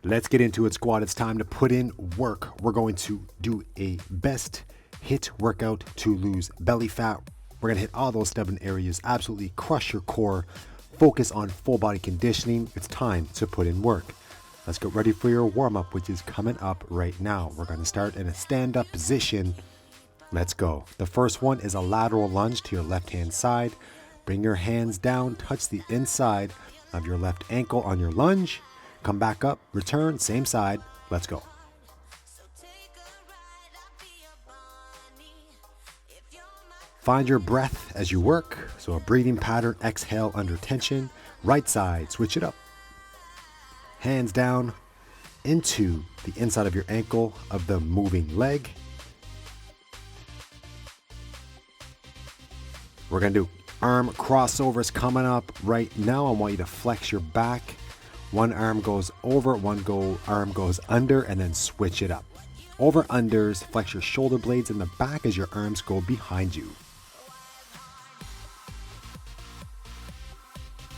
Let's get into it, squad. It's time to put in work. We're going to do a best hit workout to lose belly fat. We're going to hit all those stubborn areas, absolutely crush your core, focus on full body conditioning. It's time to put in work. Let's get ready for your warm-up, which is coming up right now. We're going to start in a stand-up position. Let's go. The first one is a lateral lunge to your left-hand side. Bring your hands down, touch the inside of your left ankle on your lunge. Come back up, return, same side. Let's go. Find your breath as you work. So a breathing pattern, exhale under tension. Right side, switch it up. Hands down into the inside of your ankle of the moving leg. We're going to do arm crossovers coming up right now. I want you to flex your back. One arm goes over, arm goes under, and then switch it up. Over unders, flex your shoulder blades in the back as your arms go behind you.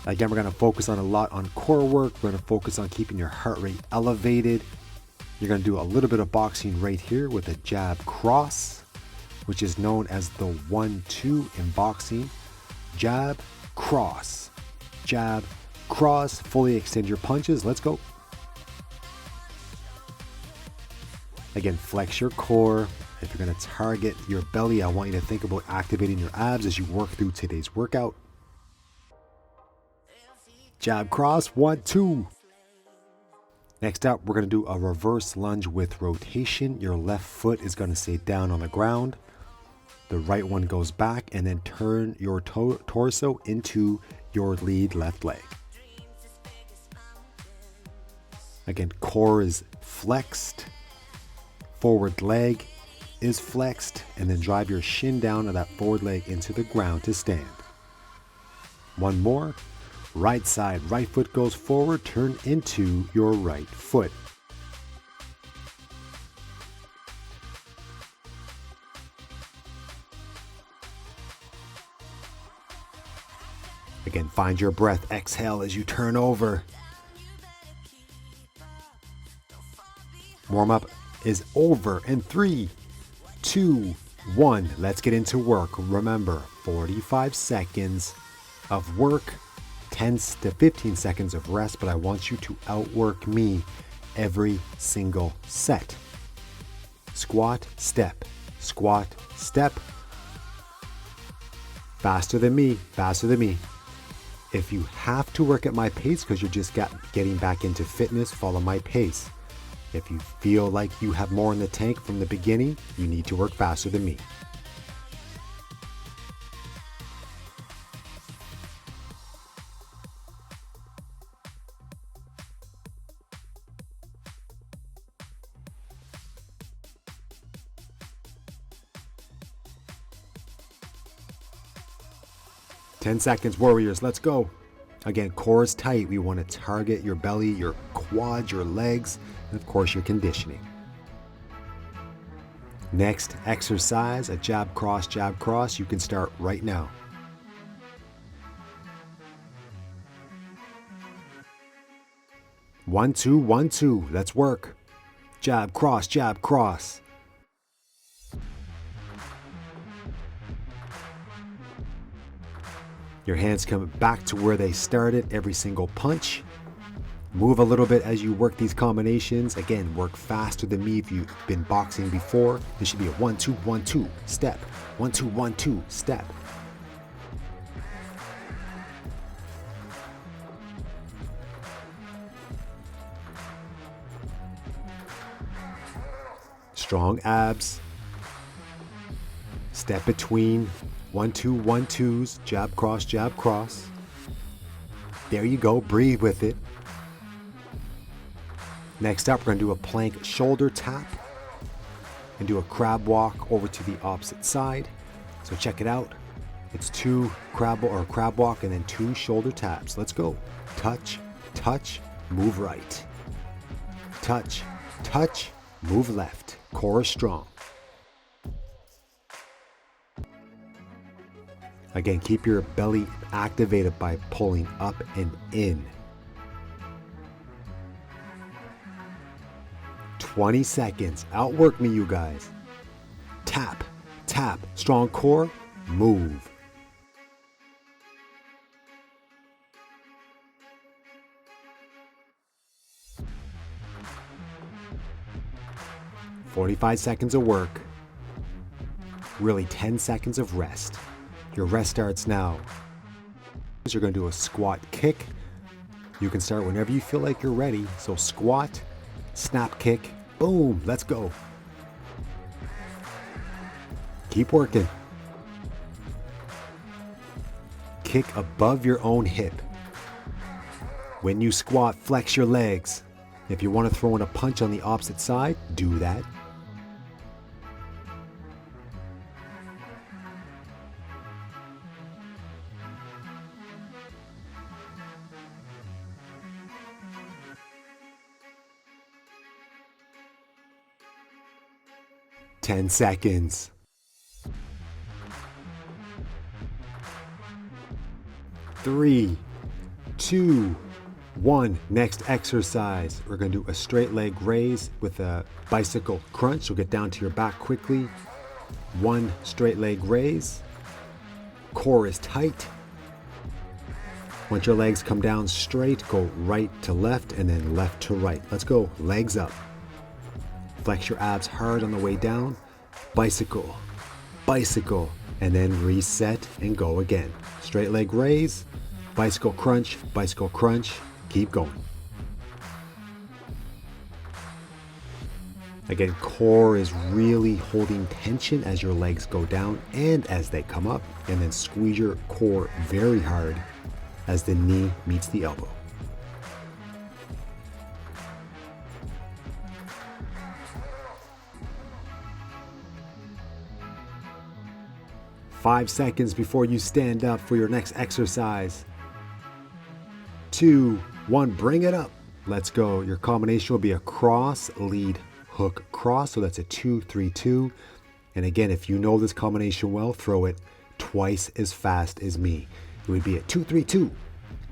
Again, we're going to focus on a lot on core work. We're going to focus on keeping your heart rate elevated. You're going to do a little bit of boxing right here with a jab cross, which is known as the 1-2 in boxing. Jab, cross, jab, cross, fully extend your punches. Let's go. Again, flex your core. If you're going to target your belly, I want you to think about activating your abs as you work through today's workout. Jab, cross, 1-2. Next up, we're going to do a reverse lunge with rotation. Your left foot is going to stay down on the ground. The right one goes back, and then turn your torso into your lead left leg. Again, core is flexed, forward leg is flexed, and then drive your shin down of that forward leg into the ground to stand. One more. Right side, right foot goes forward, turn into your right foot. Again, find your breath. Exhale as you turn over. Warm up is over in 3, 2, 1. Let's get into work. Remember, 45 seconds of work, 10 to 15 seconds of rest, but I want you to outwork me every single set. Squat, step, squat, step. Faster than me, faster than me. If you have to work at my pace because you're just getting back into fitness, follow my pace. If you feel like you have more in the tank from the beginning, you need to work faster than me. Ten seconds, warriors. Let's go. Again, core is tight. We want to target your belly, your quads, your legs, and of course your conditioning. Next exercise, a jab cross, jab cross. You can start right now. One, two, 1-2. Let's work. Jab cross, jab cross. Your hands come back to where they started every single punch. Move a little bit as you work these combinations. Again, work faster than me if you've been boxing before. This should be a 1-2, 1-2, step. 1-2, 1-2, step. Strong abs. Step between 1-2, 1-2s, jab cross, jab cross. There you go, breathe with it. Next up, we're going to do a plank shoulder tap and do a crab walk over to the opposite side. So check it out. It's 2 crab walk and then 2 shoulder taps. Let's go. Touch, touch, move right. Touch, touch, move left. Core is strong. Again, keep your belly activated by pulling up and in. 20 seconds. Outwork me, you guys. Tap, tap, strong core, move. "45 seconds of work, really 10 seconds of rest. Your rest starts now. You're going to do a squat kick. You can start whenever you feel like you're ready. So squat, snap kick, boom, let's go. Keep working. Kick above your own hip. When you squat, flex your legs. If you want to throw in a punch on the opposite side, do that. "10 seconds. Three, two, one. Next exercise. We're going to do a straight leg raise with a bicycle crunch. You'll get down to your back quickly. One straight leg raise. Core is tight. Once your legs come down straight, go right to left and then left to right. Let's go. Legs up. Flex your abs hard on the way down. Bicycle, bicycle, and then reset and go again. Straight leg raise, bicycle crunch, keep going. Again, core is really holding tension as your legs go down and as they come up, and then squeeze your core very hard as the knee meets the elbow. Five seconds before you stand up for your next exercise. 2, 1, bring it up. Let's go. Your combination will be a cross, lead, hook, cross. So that's a 2-3-2. And again, if you know this combination well, throw it twice as fast as me. It would be a 2-3-2,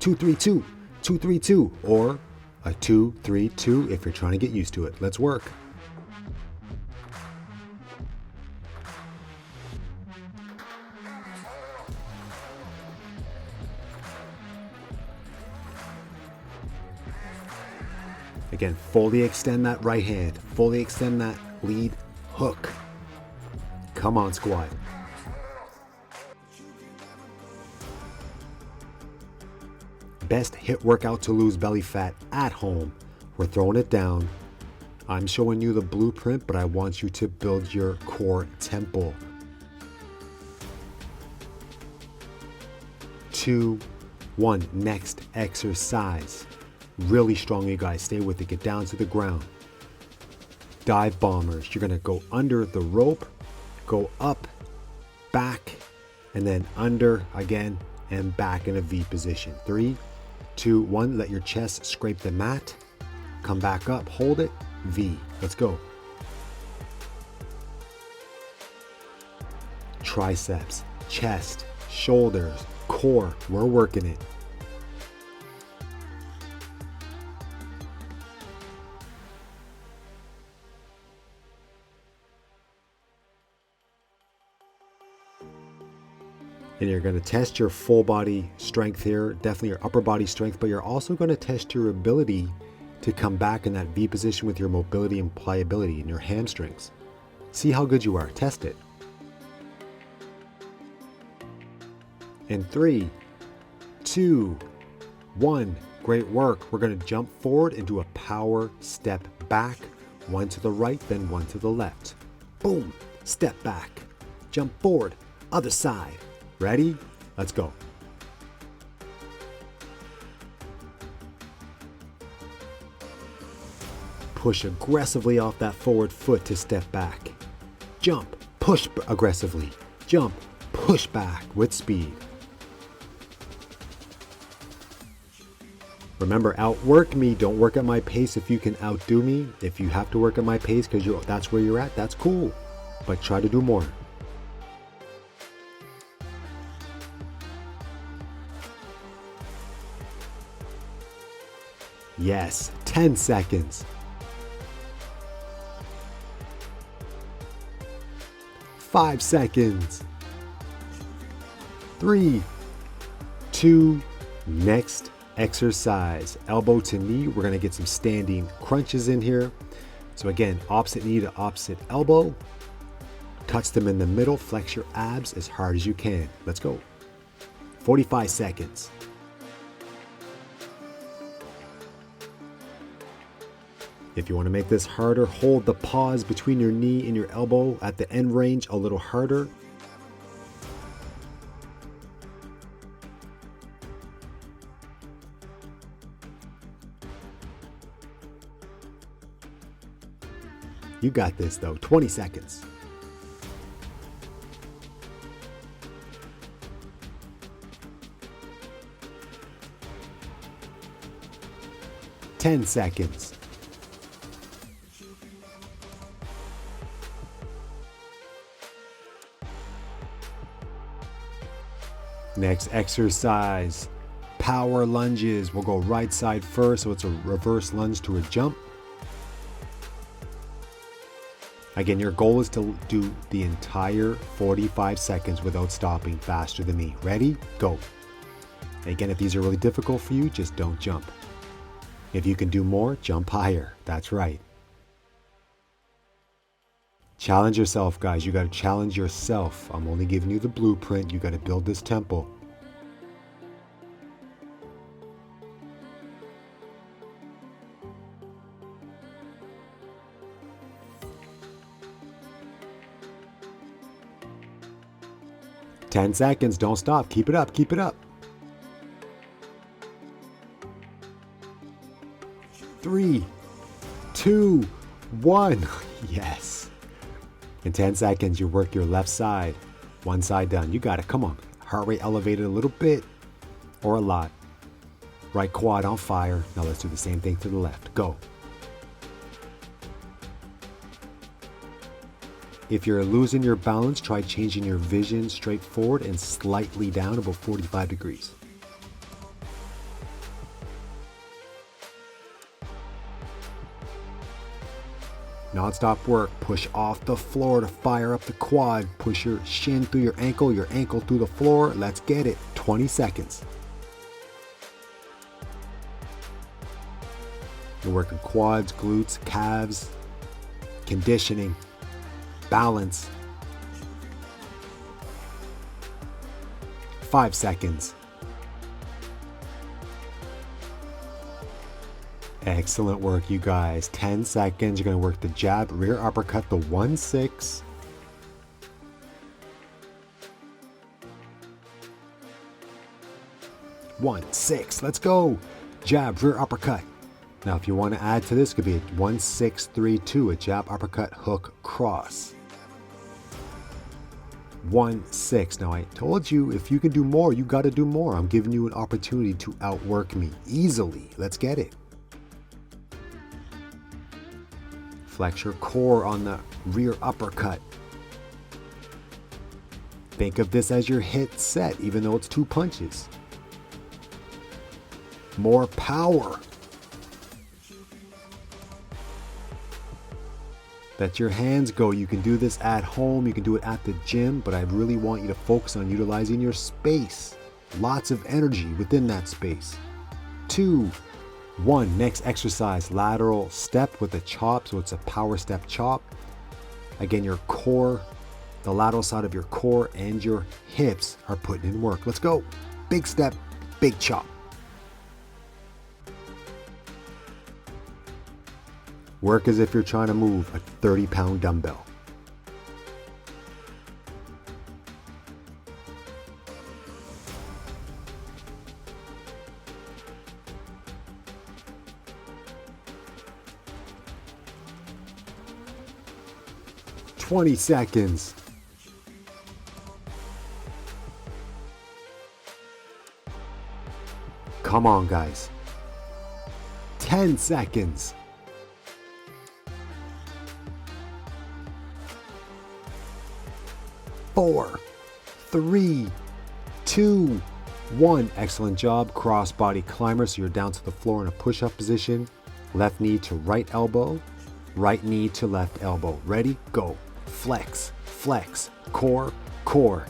2-3-2, 2-3-2, or a 2-3-2 if you're trying to get used to it. Let's work. Again, fully extend that right hand. Fully extend that lead hook. Come on, squad. Best HIIT workout to lose belly fat at home. We're throwing it down. I'm showing you the blueprint, but I want you to build your core temple. 2, 1, next exercise. Really strong, you guys. Stay with it. Get down to the ground. Dive bombers. You're going to go under the rope, go up, back, and then under again and back in a V position. 3, 2, 1. Let your chest scrape the mat. Come back up. Hold it. V. Let's go. Triceps, chest, shoulders, core. We're working it. And you're going to test your full body strength here, definitely your upper body strength, but you're also going to test your ability to come back in that V position with your mobility and pliability in your hamstrings. See how good you are. Test it. In 3, 2, 1. Great work. We're going to jump forward and do a power step back. One to the right, then one to the left. Boom. Step back. Jump forward. Other side. Ready? Let's go. Push aggressively off that forward foot to step back. Jump, push aggressively. Jump, push back with speed. Remember, outwork me. Don't work at my pace if you can outdo me. If you have to work at my pace because that's where you're at, that's cool. But try to do more. Yes, 10 seconds. 5 seconds. 3, 2, next exercise. Elbow to knee. We're going to get some standing crunches in here. So again, opposite knee to opposite elbow. Touch them in the middle. Flex your abs as hard as you can. Let's go. 45 seconds. If you want to make this harder, hold the pause between your knee and your elbow at the end range a little harder. You got this though. 20 seconds. Ten seconds. Next exercise, power lunges. We'll go right side first, so it's a reverse lunge to a jump. Again, your goal is to do the entire 45 seconds without stopping faster than me. Ready? Go. Again, if these are really difficult for you, just don't jump. If you can do more, jump higher. That's right. Challenge yourself, guys. You got to challenge yourself. I'm only giving you the blueprint. You got to build this tempo. Ten seconds. Don't stop. Keep it up. Keep it up. 3, 2, 1. Yes. In 10 seconds, you work your left side. One side done. You got it. Come on. Heart rate elevated a little bit or a lot. Right quad on fire. Now let's do the same thing to the left. Go. If you're losing your balance, try changing your vision straight forward and slightly down about 45 degrees. Non-stop work. Push off the floor to fire up the quad. Push your shin through your ankle through the floor. Let's get it. 20 seconds. You're working quads, glutes, calves, conditioning, balance. 5 seconds. Excellent work, you guys. 10 seconds. You're going to work the jab, rear uppercut, the 1-6. Let's go. Jab, rear uppercut. Now, if you want to add to this, it could be a 1-6-3-2, a jab, uppercut, hook, cross. 1-6. Now, I told you if you can do more, you got to do more. I'm giving you an opportunity to outwork me easily. Let's get it. Flex your core on the rear uppercut. Think of this as your hit set, even though it's 2 punches. More power. Let your hands go. You can do this at home. You can do it at the gym, but I really want you to focus on utilizing your space. Lots of energy within that space. 2, 1. Next exercise, lateral step with a chop. So it's a power step chop. Again, your core, the lateral side of your core and your hips are putting in work. Let's go. Big step, big chop. Work as if you're trying to move a 30-pound dumbbell. "20 seconds. Come on, guys. 10 seconds. 4, 3, 2, 1. Excellent job. Cross body climber. So you're down to the floor in a push-up position. Left knee to right elbow. Right knee to left elbow. Ready? Go. Flex, flex, core, core.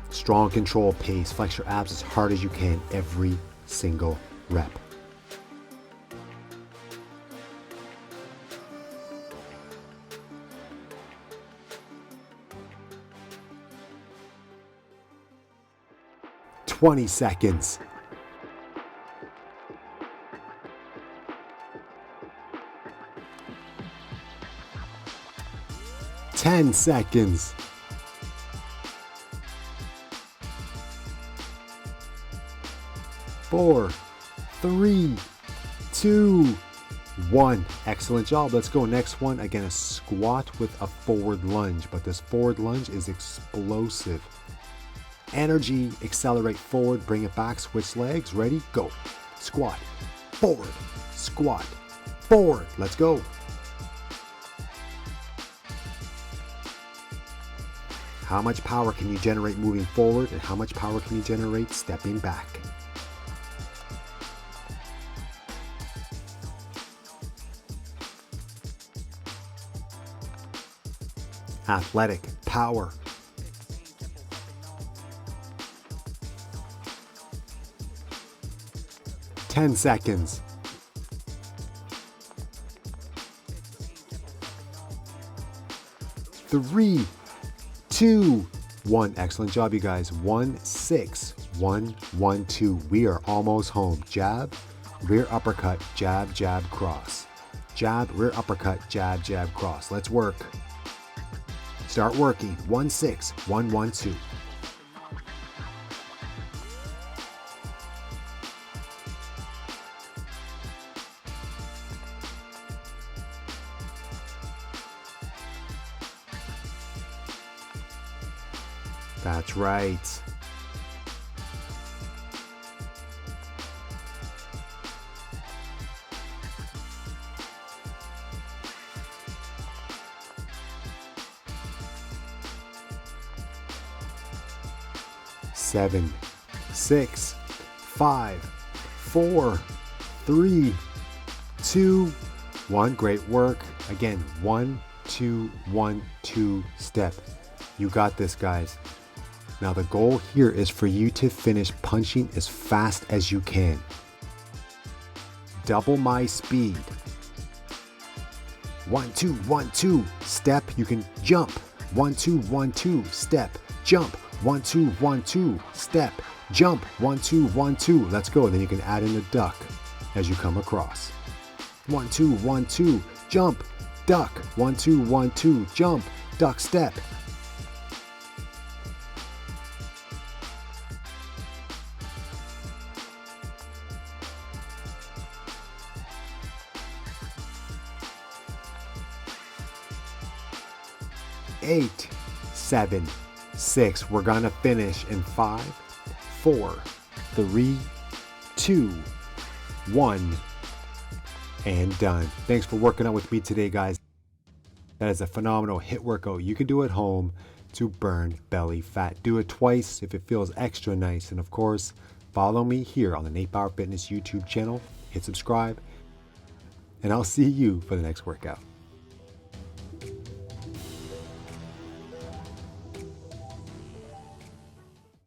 Strong control pace. Flex your abs as hard as you can every single rep. "20 seconds. 10 seconds. 4, 3, 2, 1. Excellent job. Let's go. Next one. Again, a squat with a forward lunge, but this forward lunge is explosive. Energy, accelerate forward, bring it back, switch legs. Ready? Go. Squat, forward, squat, forward. Let's go. How much power can you generate moving forward, and how much power can you generate stepping back? Athletic power. "10 seconds. 3, 2, 1. Excellent job, you guys. 1, 6, 1, 1, 2. We are almost home. Jab, rear uppercut, jab, jab, cross. Jab, rear uppercut, jab, jab, cross. Let's work. Start working. 1, 6, 1, 1, 2. That's right. Seven, 6, 5, 4, 3, 2, 1. Great work. Again, 1, 2, 1, 2 step. You got this, guys. Now the goal here is for you to finish punching as fast as you can. Double my speed. 1, 2, 1, 2, step. You can jump. 1, 2, 1, 2, step, jump. 1, 2, 1, 2, step, jump. 1, 2, 1, 2. Let's go. And then you can add in a duck as you come across. 1, 2, 1, 2, jump, duck. 1, 2, 1, 2, jump, duck, step. Eight, 7, 6. We're gonna finish in 5, 4, 3, 2, 1, and done. Thanks for working out with me today, guys. That is a phenomenal HIIT workout you can do at home to burn belly fat. Do it twice if it feels extra nice. And of course, follow me here on the Nate Bauer Fitness YouTube channel. Hit subscribe, and I'll see you for the next workout.